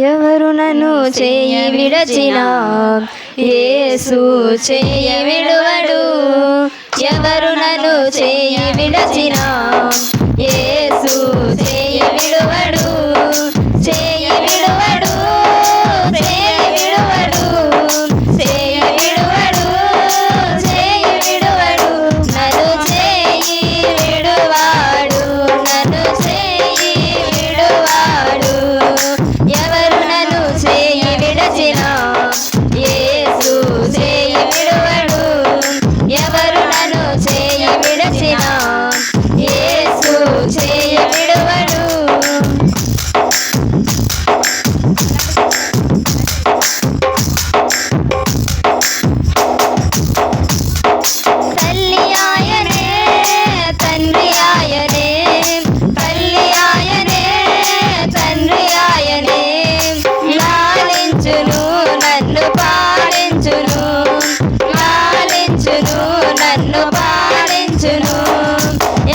ఎవరు నన్ను చేయి విడచినా యేసు చేయి విడువడు. ఎవరు నన్ను చేయి విడచినా యేసు చేయి విడువడు. చేయి విడువడు, చేయి విడువడు, చేయి విడువడు, చేయి విడువడు. నన్ను చేయి విడువాడు, నన్ను చేయి విడువాడు. ఎవరు నన్ను చేయి విడచినా యేసు చేయి విడువడు. ఎవరు నన్ను చేయి విడచినా యేసు చేయి విడువడు. తల్లి ఆయనే, తండ్రి ఆయనే, తల్లి ఆయనే, తండ్రి ఆయనే. లాలించును, నన్ను పాలించును, లాలించును, నన్ను పాలించును.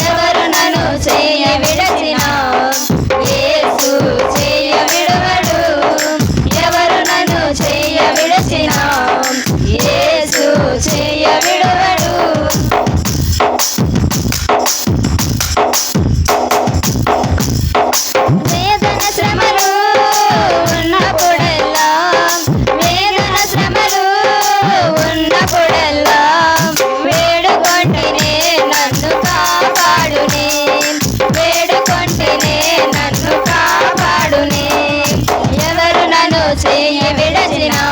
ఎవరు నన్ను చేయ విడచినా యేసు చేయ విడువడు. ఎవరు నన్ను చేయ విడచినా యేసు చేయ విడువడు. వేదన శ్రమలు ఉన్నప్పుడల్లా, వేదన శ్రమలు ఉన్నప్పుడల్లా వేడుకొంటినే నన్ను కాపాడునే, వేడుకొంటినే నన్ను కాపాడునే. ఎవరు నన్ను చేయి విడచినా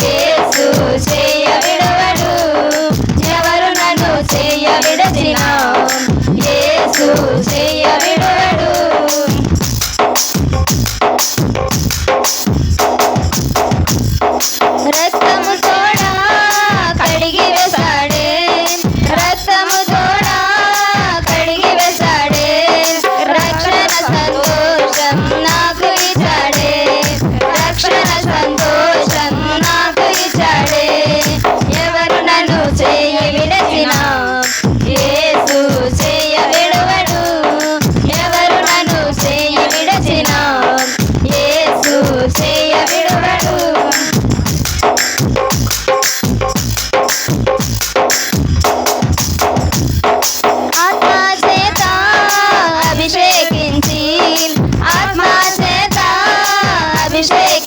యేసు చేయ విడువడు. ఎవరు నన్ను చేయ విడచినా యేసు చేయ విడువడు. రక్తము తోడా కడిగి వేశాడే, రక్తము తోడా కడిగి వేశాడే. రక్షణ సంతోషం నాకు ఇచ్చాడే, రక్షణ సంతోషం నాకు ఇచ్చాడే. ఎవరు నన్ను చేయి విడచినా యేసు చేయ విడువడు. ఎవరు నన్ను చేయి విడచినా యేసు చేయ విడువడు. ఆత్మ చేత అభిషేకించి, ఆత్మ చేత అభిషేకించి